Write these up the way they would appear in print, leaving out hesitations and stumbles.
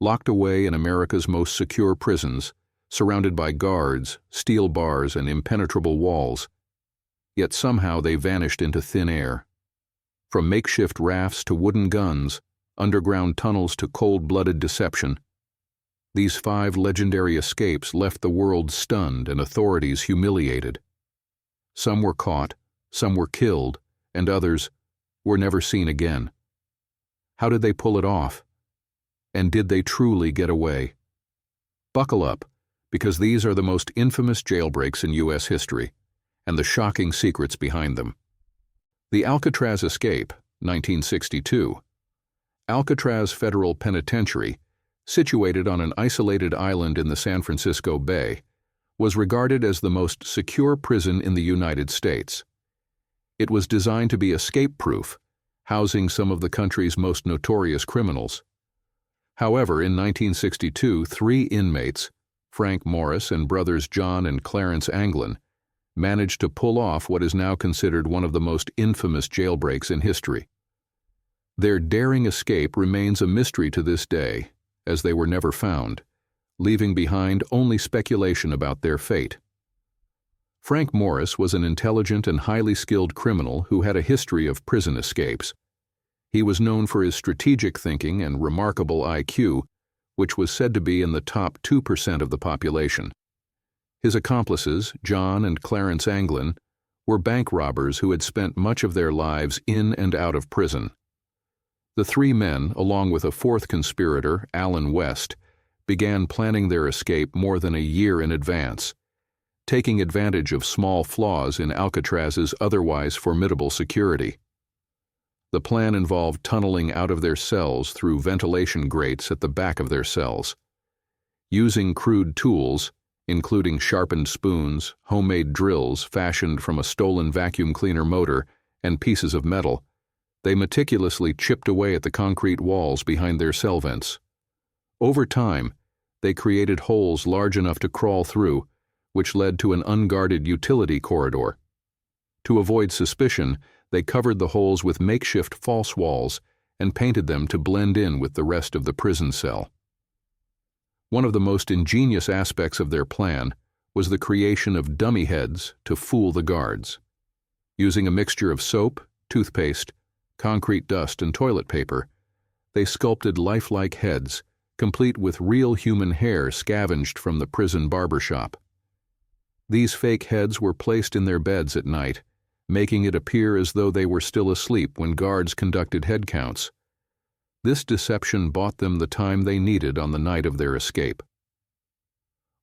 locked away in America's most secure prisons, surrounded by guards, steel bars, and impenetrable walls. Yet somehow they vanished into thin air. From makeshift rafts to wooden guns, underground tunnels to cold-blooded deception, these 5 legendary escapes left the world stunned and authorities humiliated. Some were caught, some were killed, and others were never seen again. How did they pull it off? And did they truly get away? Buckle up, because these are the most infamous jailbreaks in U.S. history, and the shocking secrets behind them. The Alcatraz escape, 1962. Alcatraz Federal Penitentiary, situated on an isolated island in the San Francisco Bay, was regarded as the most secure prison in the United States. It was designed to be escape-proof, housing some of the country's most notorious criminals. However, in 1962, 3 inmates, Frank Morris and brothers John and Clarence Anglin, managed to pull off what is now considered one of the most infamous jailbreaks in history. Their daring escape remains a mystery to this day, as they were never found, leaving behind only speculation about their fate. Frank Morris was an intelligent and highly skilled criminal who had a history of prison escapes. He was known for his strategic thinking and remarkable IQ, which was said to be in the top 2% of the population. His accomplices, John and Clarence Anglin, were bank robbers who had spent much of their lives in and out of prison. The 3 men, along with a 4th conspirator, Allen West, began planning their escape more than a year in advance, taking advantage of small flaws in Alcatraz's otherwise formidable security. The plan involved tunneling out of their cells through ventilation grates at the back of their cells. Using crude tools, including sharpened spoons, homemade drills fashioned from a stolen vacuum cleaner motor, and pieces of metal, they meticulously chipped away at the concrete walls behind their cell vents. Over time, they created holes large enough to crawl through, which led to an unguarded utility corridor. To avoid suspicion, they covered the holes with makeshift false walls and painted them to blend in with the rest of the prison cell. One of the most ingenious aspects of their plan was the creation of dummy heads to fool the guards. Using a mixture of soap, toothpaste, concrete dust, and toilet paper, they sculpted lifelike heads, complete with real human hair scavenged from the prison barber shop. These fake heads were placed in their beds at night, making it appear as though they were still asleep when guards conducted head counts. This deception bought them the time they needed on the night of their escape.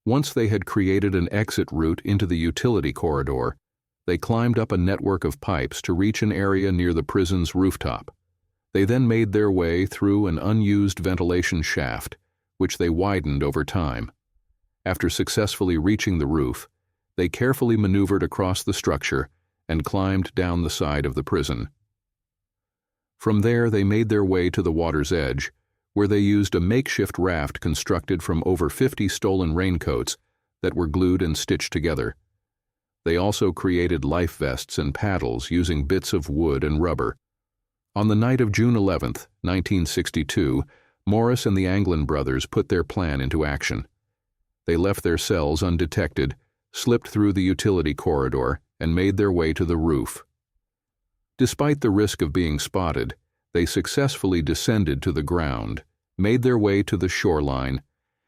Once they had created an exit route into the utility corridor, they climbed up a network of pipes to reach an area near the prison's rooftop. They then made their way through an unused ventilation shaft, which they widened over time. After successfully reaching the roof, they carefully maneuvered across the structure and climbed down the side of the prison. From there, they made their way to the water's edge, where they used a makeshift raft constructed from over 50 stolen raincoats that were glued and stitched together. They also created life vests and paddles using bits of wood and rubber. On the night of June 11, 1962, Morris and the Anglin brothers put their plan into action. They left their cells undetected, slipped through the utility corridor, and made their way to the roof. Despite the risk of being spotted, they successfully descended to the ground, made their way to the shoreline,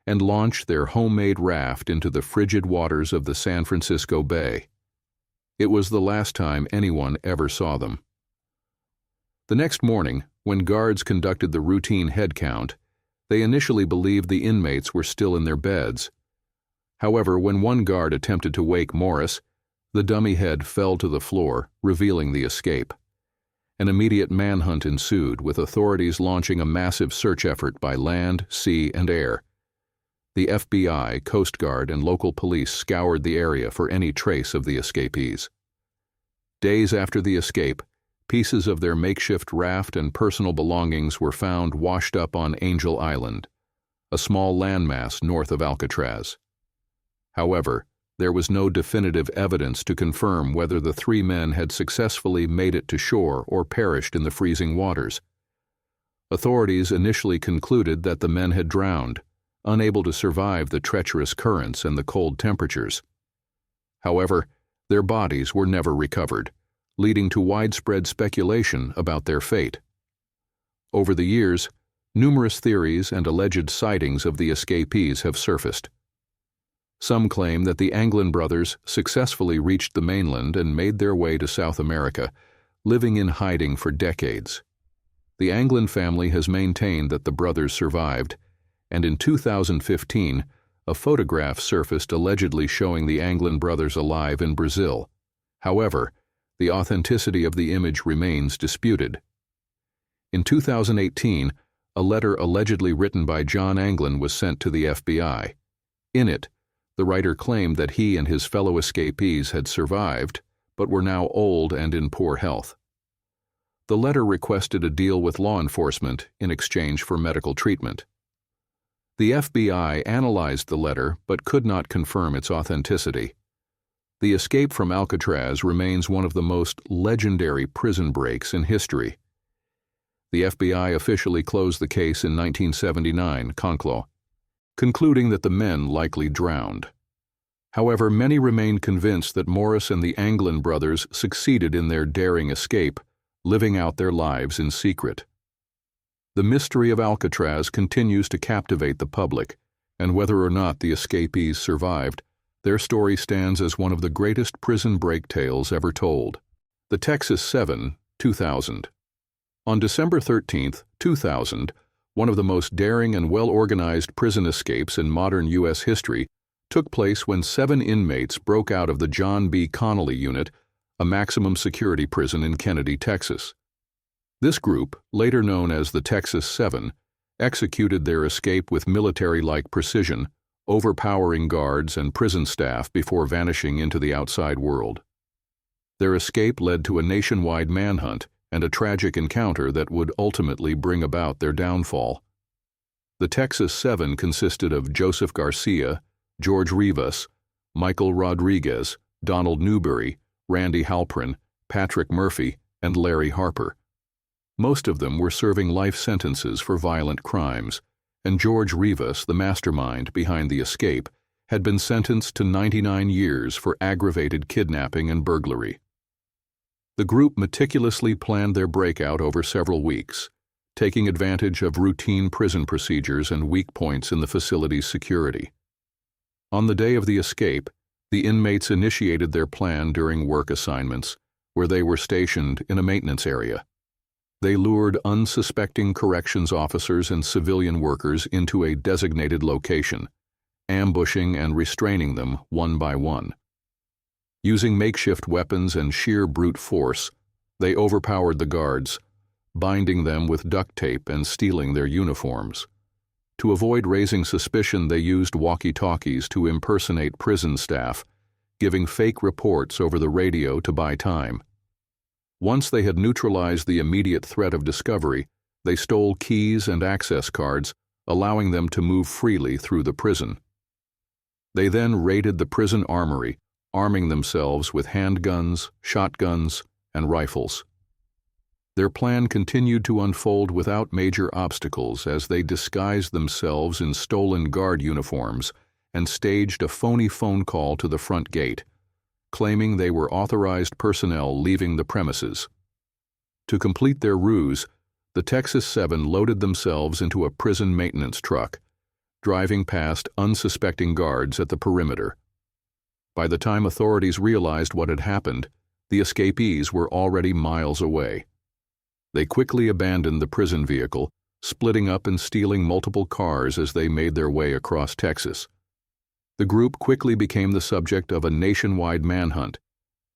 and launched their homemade raft into the frigid waters of the San Francisco Bay. It was the last time anyone ever saw them. The next morning, when guards conducted the routine head count, they initially believed the inmates were still in their beds. However, when one guard attempted to wake Morris, the dummy head fell to the floor, revealing the escape. An immediate manhunt ensued, with authorities launching a massive search effort by land, sea, and air. The FBI, Coast Guard, and local police scoured the area for any trace of the escapees. Days after the escape, pieces of their makeshift raft and personal belongings were found washed up on Angel Island, a small landmass north of Alcatraz. However, there was no definitive evidence to confirm whether the 3 men had successfully made it to shore or perished in the freezing waters. Authorities initially concluded that the men had drowned, unable to survive the treacherous currents and the cold temperatures. However, their bodies were never recovered, leading to widespread speculation about their fate. Over the years, numerous theories and alleged sightings of the escapees have surfaced. Some claim that the Anglin brothers successfully reached the mainland and made their way to South America, living in hiding for decades. The Anglin family has maintained that the brothers survived, and in 2015, a photograph surfaced allegedly showing the Anglin brothers alive in Brazil. However, the authenticity of the image remains disputed. In 2018, a letter allegedly written by John Anglin was sent to the FBI. In it, the writer claimed that he and his fellow escapees had survived, but were now old and in poor health. The letter requested a deal with law enforcement in exchange for medical treatment. The FBI analyzed the letter but could not confirm its authenticity. The escape from Alcatraz remains one of the most legendary prison breaks in history. The FBI officially closed the case in 1979, concluding that the men likely drowned. However, many remain convinced that Morris and the Anglin brothers succeeded in their daring escape, living out their lives in secret. The mystery of Alcatraz continues to captivate the public, and whether or not the escapees survived, their story stands as one of the greatest prison break tales ever told. The Texas 7, 2000. On December 13, 2000, one of the most daring and well-organized prison escapes in modern U.S. history took place when 7 inmates broke out of the John B. Connolly Unit, a maximum security prison in Kennedy, Texas. This group, later known as the Texas 7, executed their escape with military-like precision, overpowering guards and prison staff before vanishing into the outside world. Their escape led to a nationwide manhunt and a tragic encounter that would ultimately bring about their downfall. The Texas 7 consisted of Joseph Garcia, George Rivas, Michael Rodriguez, Donald Newberry, Randy Halprin, Patrick Murphy, and Larry Harper. Most of them were serving life sentences for violent crimes, and George Rivas, the mastermind behind the escape, had been sentenced to 99 years for aggravated kidnapping and burglary. The group meticulously planned their breakout over several weeks, taking advantage of routine prison procedures and weak points in the facility's security. On the day of the escape, the inmates initiated their plan during work assignments, where they were stationed in a maintenance area. They lured unsuspecting corrections officers and civilian workers into a designated location, ambushing and restraining them one by one. Using makeshift weapons and sheer brute force, they overpowered the guards, binding them with duct tape and stealing their uniforms. To avoid raising suspicion, they used walkie-talkies to impersonate prison staff, giving fake reports over the radio to buy time. Once they had neutralized the immediate threat of discovery, they stole keys and access cards, allowing them to move freely through the prison. They then raided the prison armory, arming themselves with handguns, shotguns, and rifles. Their plan continued to unfold without major obstacles as they disguised themselves in stolen guard uniforms and staged a phony phone call to the front gate, claiming they were authorized personnel leaving the premises. To complete their ruse, the Texas 7 loaded themselves into a prison maintenance truck, driving past unsuspecting guards at the perimeter. By the time authorities realized what had happened, the escapees were already miles away. They quickly abandoned the prison vehicle, splitting up and stealing multiple cars as they made their way across Texas. The group quickly became the subject of a nationwide manhunt,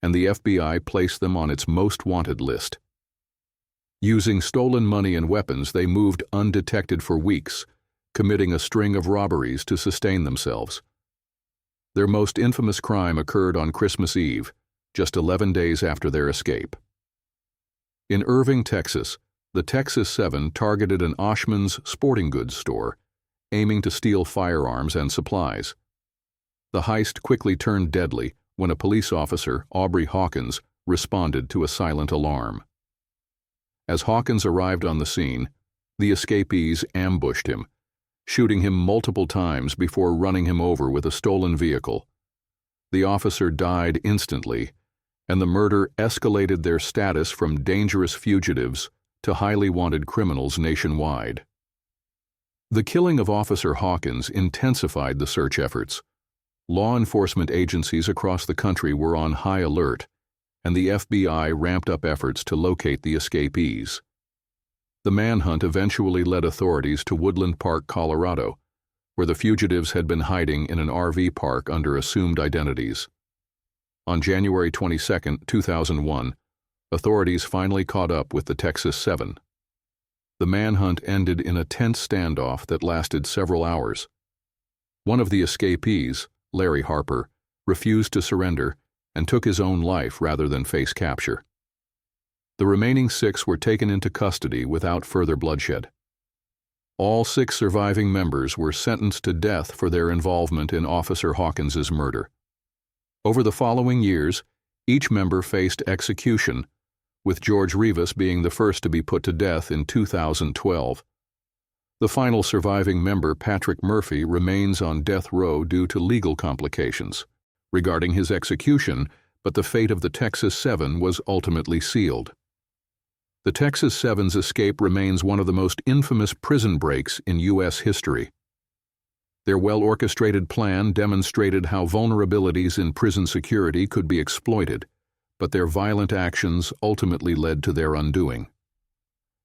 and the FBI placed them on its most wanted list. Using stolen money and weapons, they moved undetected for weeks, committing a string of robberies to sustain themselves. Their most infamous crime occurred on Christmas Eve, just 11 days after their escape. In Irving, Texas, the Texas 7 targeted an Oshman's sporting goods store, aiming to steal firearms and supplies. The heist quickly turned deadly when a police officer, Aubrey Hawkins, responded to a silent alarm. As Hawkins arrived on the scene, The escapees ambushed him, shooting him multiple times before running him over with a stolen vehicle. The officer died instantly, and the murder escalated their status from dangerous fugitives to highly wanted criminals nationwide. The killing of Officer Hawkins intensified the search efforts. Law enforcement agencies across the country were on high alert, and the FBI ramped up efforts to locate the escapees. The manhunt eventually led authorities to Woodland Park, Colorado, where the fugitives had been hiding in an RV park under assumed identities. On January 22, 2001, authorities finally caught up with the Texas Seven. The manhunt ended in a tense standoff that lasted several hours. One of the escapees, Larry Harper, refused to surrender and took his own life rather than face capture. The remaining 6 were taken into custody without further bloodshed. All 6 surviving members were sentenced to death for their involvement in Officer Hawkins's murder. Over the following years, each member faced execution, with George Rivas being the first to be put to death in 2012. The final surviving member, Patrick Murphy, remains on death row due to legal complications regarding his execution, but the fate of the Texas Seven was ultimately sealed. The Texas Seven's escape remains one of the most infamous prison breaks in U.S. history. Their well-orchestrated plan demonstrated how vulnerabilities in prison security could be exploited, but their violent actions ultimately led to their undoing.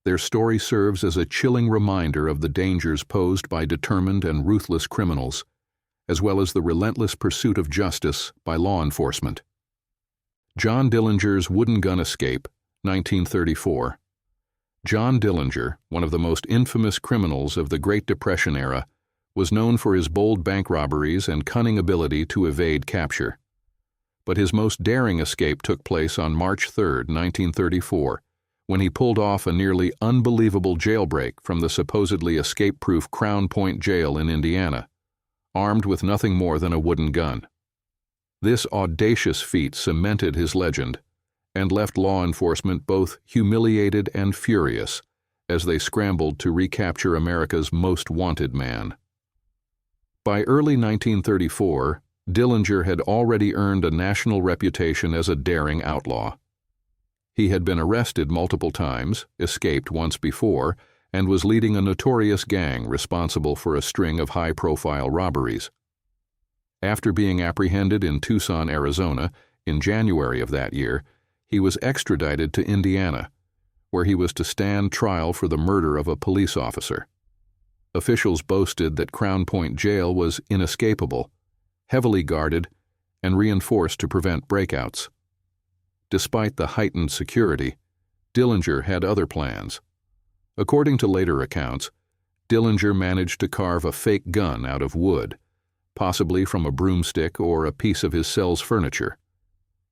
Their story serves as a chilling reminder of the dangers posed by determined and ruthless criminals, as well as the relentless pursuit of justice by law enforcement. John Dillinger's wooden gun escape, 1934. John Dillinger, one of the most infamous criminals of the Great Depression era, was known for his bold bank robberies and cunning ability to evade capture. But his most daring escape took place on March 3, 1934, when he pulled off a nearly unbelievable jailbreak from the supposedly escape-proof Crown Point Jail in Indiana, armed with nothing more than a wooden gun. This audacious feat cemented his legend and left law enforcement both humiliated and furious as they scrambled to recapture America's most wanted man. By early 1934, Dillinger had already earned a national reputation as a daring outlaw. He had been arrested multiple times, escaped once before, and was leading a notorious gang responsible for a string of high-profile robberies. After being apprehended in Tucson, Arizona, in January of that year, he was extradited to Indiana, where he was to stand trial for the murder of a police officer. Officials boasted that Crown Point Jail was inescapable, heavily guarded, and reinforced to prevent breakouts. Despite the heightened security, Dillinger had other plans. According to later accounts, Dillinger managed to carve a fake gun out of wood, possibly from a broomstick or a piece of his cell's furniture.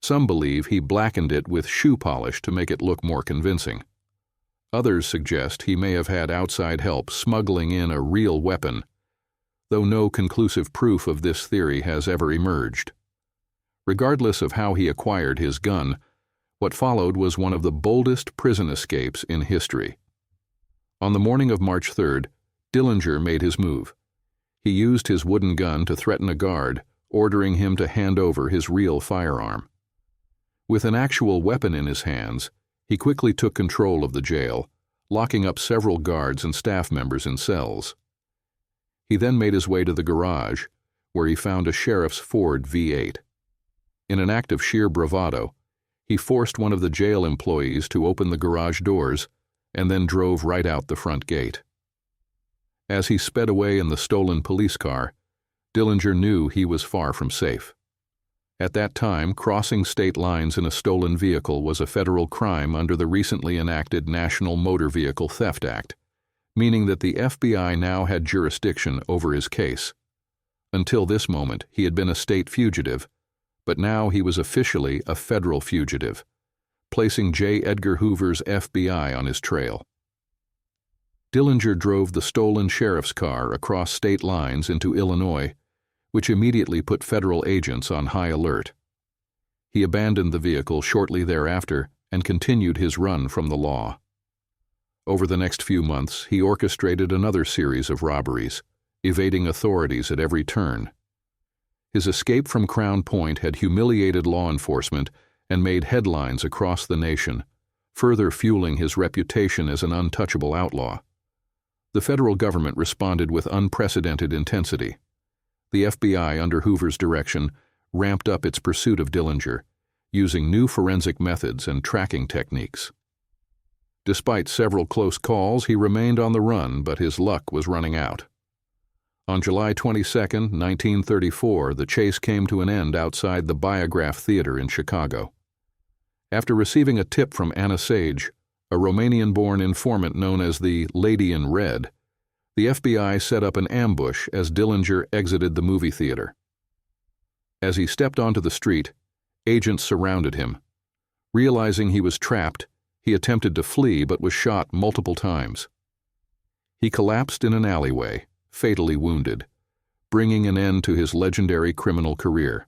Some believe he blackened it with shoe polish to make it look more convincing. Others suggest he may have had outside help smuggling in a real weapon, though no conclusive proof of this theory has ever emerged. Regardless of how he acquired his gun, what followed was one of the boldest prison escapes in history. On the morning of March 3rd, Dillinger made his move. He used his wooden gun to threaten a guard, ordering him to hand over his real firearm. With an actual weapon in his hands, he quickly took control of the jail, locking up several guards and staff members in cells. He then made his way to the garage, where he found a sheriff's Ford V8. In an act of sheer bravado, he forced one of the jail employees to open the garage doors and then drove right out the front gate. As he sped away in the stolen police car, Dillinger knew he was far from safe. At that time, crossing state lines in a stolen vehicle was a federal crime under the recently enacted National Motor Vehicle Theft Act, meaning that the FBI now had jurisdiction over his case. Until this moment, he had been a state fugitive, but now he was officially a federal fugitive, placing J. Edgar Hoover's FBI on his trail. Dillinger drove the stolen sheriff's car across state lines into Illinois, which immediately put federal agents on high alert. He abandoned the vehicle shortly thereafter and continued his run from the law. Over the next few months, he orchestrated another series of robberies, evading authorities at every turn. His escape from Crown Point had humiliated law enforcement and made headlines across the nation, further fueling his reputation as an untouchable outlaw. The federal government responded with unprecedented intensity. The FBI, under Hoover's direction, ramped up its pursuit of Dillinger, using new forensic methods and tracking techniques. Despite several close calls, he remained on the run, but his luck was running out. On July 22, 1934, the chase came to an end outside the Biograph Theater in Chicago. After receiving a tip from Anna Sage, a Romanian-born informant known as the Lady in Red, the FBI set up an ambush as Dillinger exited the movie theater. As he stepped onto the street, agents surrounded him. Realizing he was trapped, he attempted to flee but was shot multiple times. He collapsed in an alleyway, fatally wounded, bringing an end to his legendary criminal career.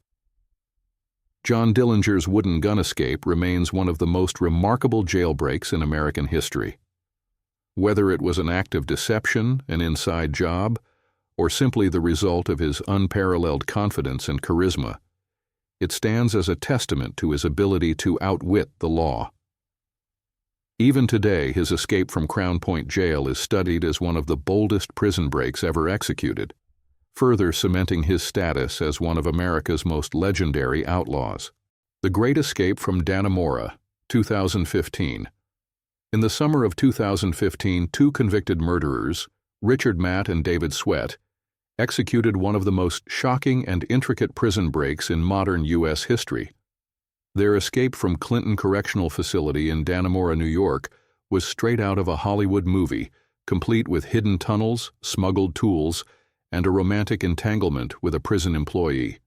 John Dillinger's wooden gun escape remains one of the most remarkable jailbreaks in American history. Whether it was an act of deception, an inside job, or simply the result of his unparalleled confidence and charisma, it stands as a testament to his ability to outwit the law. Even today, his escape from Crown Point Jail is studied as one of the boldest prison breaks ever executed, further cementing his status as one of America's most legendary outlaws. The Great Escape from Dannemora, 2015. In the summer of 2015, two convicted murderers, Richard Matt and David Sweat, executed one of the most shocking and intricate prison breaks in modern U.S. history. Their escape from Clinton Correctional Facility in Dannemora, New York, was straight out of a Hollywood movie, complete with hidden tunnels, smuggled tools, and a romantic entanglement with a prison employee.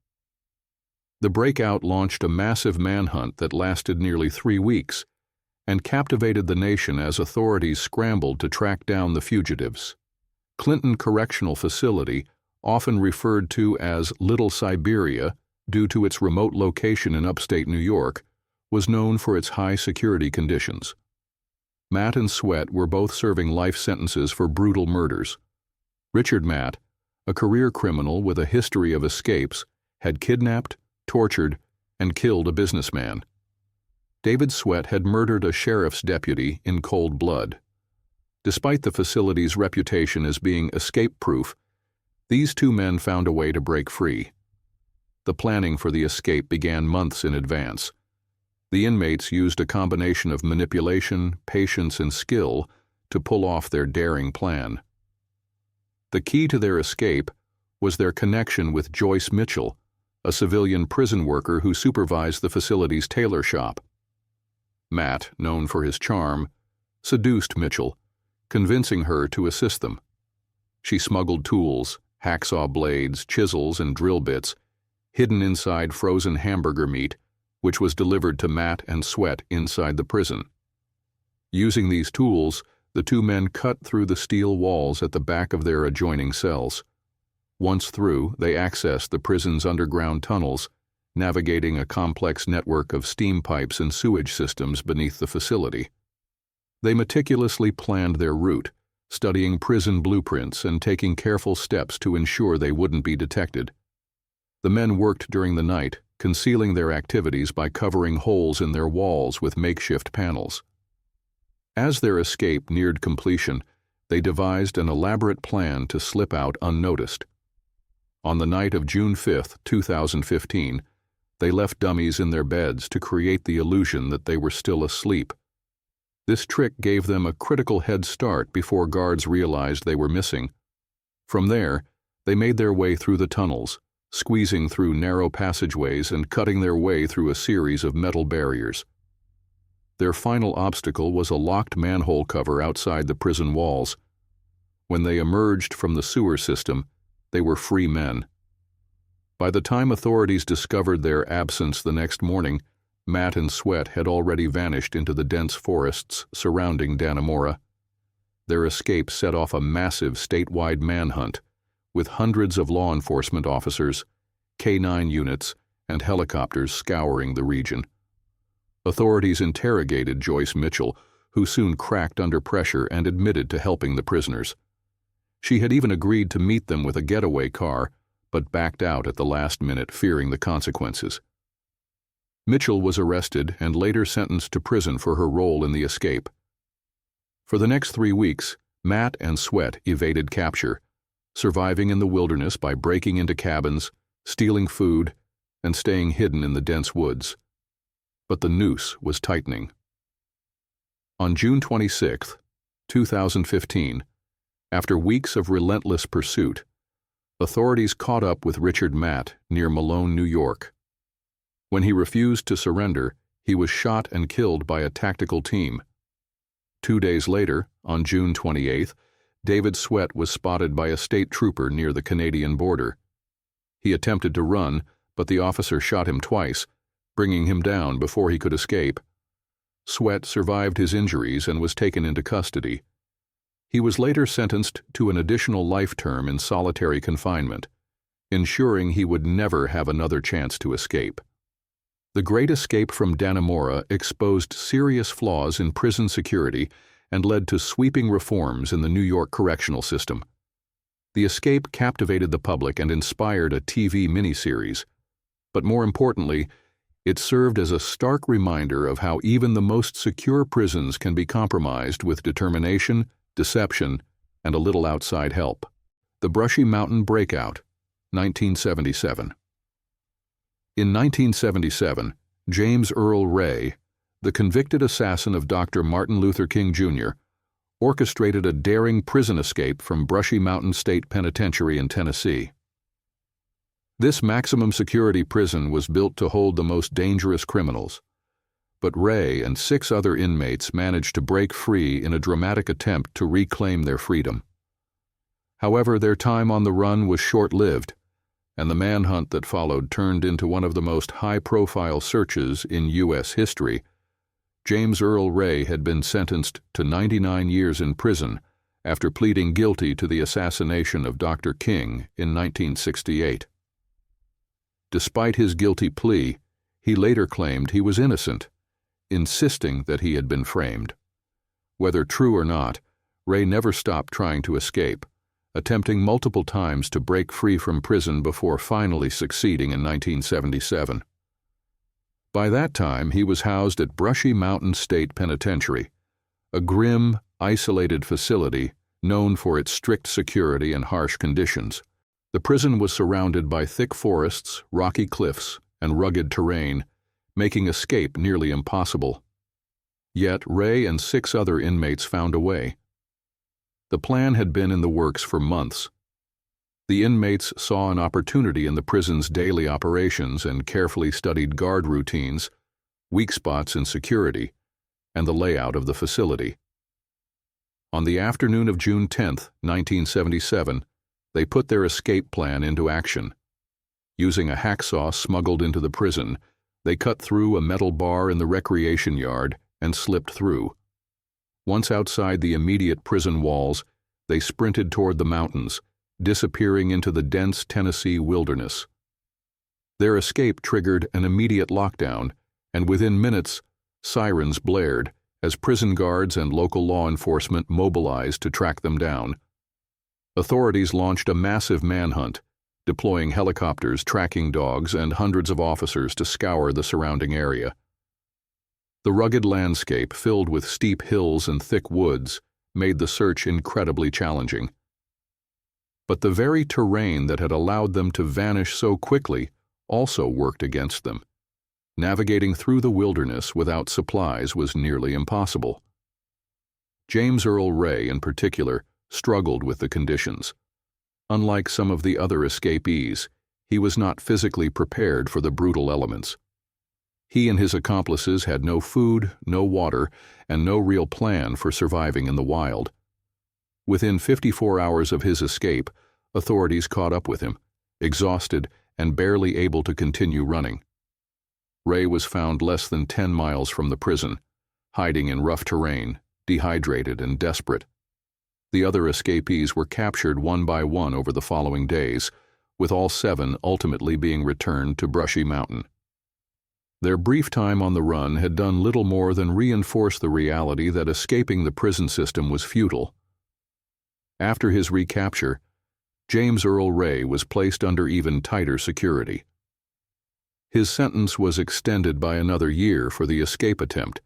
The breakout launched a massive manhunt that lasted nearly 3 weeks and captivated the nation as authorities scrambled to track down the fugitives. Clinton Correctional Facility, often referred to as Little Siberia due to its remote location in upstate New York, was known for its high security conditions. Matt and Sweat were both serving life sentences for brutal murders. Richard Matt, a career criminal with a history of escapes, had kidnapped, tortured, and killed a businessman. David Sweat had murdered a sheriff's deputy in cold blood. Despite the facility's reputation as being escape-proof, these two men found a way to break free. The planning for the escape began months in advance. The inmates used a combination of manipulation, patience, and skill to pull off their daring plan. The key to their escape was their connection with Joyce Mitchell, a civilian prison worker who supervised the facility's tailor shop. Matt, known for his charm, seduced Mitchell, convincing her to assist them. She smuggled tools, hacksaw blades, chisels, and drill bits, hidden inside frozen hamburger meat, which was delivered to Matt and Sweat inside the prison. Using these tools, the two men cut through the steel walls at the back of their adjoining cells. Once through, they accessed the prison's underground tunnels, navigating a complex network of steam pipes and sewage systems beneath the facility. They meticulously planned their route, studying prison blueprints and taking careful steps to ensure they wouldn't be detected. The men worked during the night, concealing their activities by covering holes in their walls with makeshift panels. As their escape neared completion, they devised an elaborate plan to slip out unnoticed. On the night of June 5, 2015, they left dummies in their beds to create the illusion that they were still asleep. This trick gave them a critical head start before guards realized they were missing. From there, they made their way through the tunnels, squeezing through narrow passageways and cutting their way through a series of metal barriers. Their final obstacle was a locked manhole cover outside the prison walls. When they emerged from the sewer system, they were free men. By the time authorities discovered their absence the next morning, Matt and Sweat had already vanished into the dense forests surrounding Dannemora. Their escape set off a massive statewide manhunt, with hundreds of law enforcement officers, K-9 units, and helicopters scouring the region. Authorities interrogated Joyce Mitchell, who soon cracked under pressure and admitted to helping the prisoners. She had even agreed to meet them with a getaway car, but backed out at the last minute, fearing the consequences. Mitchell was arrested and later sentenced to prison for her role in the escape. For the next 3 weeks, Matt and Sweat evaded capture, surviving in the wilderness by breaking into cabins, stealing food, and staying hidden in the dense woods. But the noose was tightening. On June 26, 2015, after weeks of relentless pursuit, authorities caught up with Richard Matt near Malone, New York. When he refused to surrender, he was shot and killed by a tactical team. 2 days later, on June 28, David Sweat was spotted by a state trooper near the Canadian border. He attempted to run, but the officer shot him twice, bringing him down before he could escape. Sweat survived his injuries and was taken into custody. He was later sentenced to an additional life term in solitary confinement, ensuring he would never have another chance to escape. The Great Escape from Dannemora exposed serious flaws in prison security and led to sweeping reforms in the New York correctional system. The escape captivated the public and inspired a TV miniseries, but more importantly, it served as a stark reminder of how even the most secure prisons can be compromised with determination, deception, and a little outside help. The Brushy Mountain Breakout, 1977. In 1977, James Earl Ray, the convicted assassin of Dr. Martin Luther King Jr., orchestrated a daring prison escape from Brushy Mountain State Penitentiary in Tennessee. This maximum security prison was built to hold the most dangerous criminals, but Ray and 6 other inmates managed to break free in a dramatic attempt to reclaim their freedom. However, their time on the run was short-lived, and the manhunt that followed turned into one of the most high-profile searches in U.S. history. James Earl Ray had been sentenced to 99 years in prison after pleading guilty to the assassination of Dr. King in 1968. Despite his guilty plea, he later claimed he was innocent, insisting that he had been framed. Whether true or not, Ray never stopped trying to escape, attempting multiple times to break free from prison before finally succeeding in 1977. By that time, he was housed at Brushy Mountain State Penitentiary, a grim, isolated facility known for its strict security and harsh conditions. The prison was surrounded by thick forests, rocky cliffs, and rugged terrain, making escape nearly impossible. Yet Ray and 6 other inmates found a way. The plan had been in the works for months. The inmates saw an opportunity in the prison's daily operations and carefully studied guard routines, weak spots in security, and the layout of the facility. On the afternoon of June 10, 1977, they put their escape plan into action. Using a hacksaw smuggled into the prison, they cut through a metal bar in the recreation yard and slipped through. Once outside the immediate prison walls, they sprinted toward the mountains, disappearing into the dense Tennessee wilderness. Their escape triggered an immediate lockdown, and within minutes, sirens blared as prison guards and local law enforcement mobilized to track them down. Authorities launched a massive manhunt, deploying helicopters, tracking dogs, and hundreds of officers to scour the surrounding area. The rugged landscape, filled with steep hills and thick woods, made the search incredibly challenging. But the very terrain that had allowed them to vanish so quickly also worked against them. Navigating through the wilderness without supplies was nearly impossible. James Earl Ray, in particular, struggled with the conditions. Unlike some of the other escapees, he was not physically prepared for the brutal elements. He and his accomplices had no food, no water, and no real plan for surviving in the wild. Within 54 hours of his escape, authorities caught up with him, exhausted and barely able to continue running. Ray was found less than 10 miles from the prison, hiding in rough terrain, dehydrated and desperate. The other escapees were captured one by one over the following days, with all 7 ultimately being returned to Brushy Mountain. Their brief time on the run had done little more than reinforce the reality that escaping the prison system was futile. After his recapture, James Earl Ray was placed under even tighter security. His sentence was extended by another year for the escape attempt,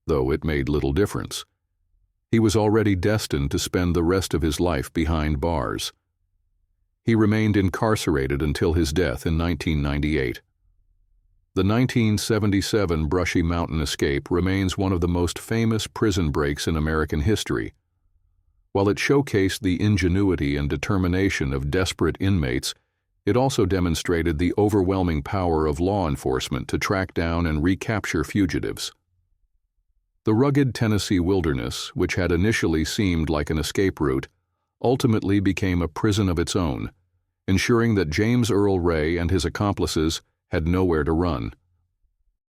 though it made little difference. He was already destined to spend the rest of his life behind bars. He remained incarcerated until his death in 1998. The 1977 Brushy Mountain escape remains one of the most famous prison breaks in American history. While it showcased the ingenuity and determination of desperate inmates, it also demonstrated the overwhelming power of law enforcement to track down and recapture fugitives. The rugged Tennessee wilderness, which had initially seemed like an escape route, ultimately became a prison of its own, ensuring that James Earl Ray and his accomplices had nowhere to run.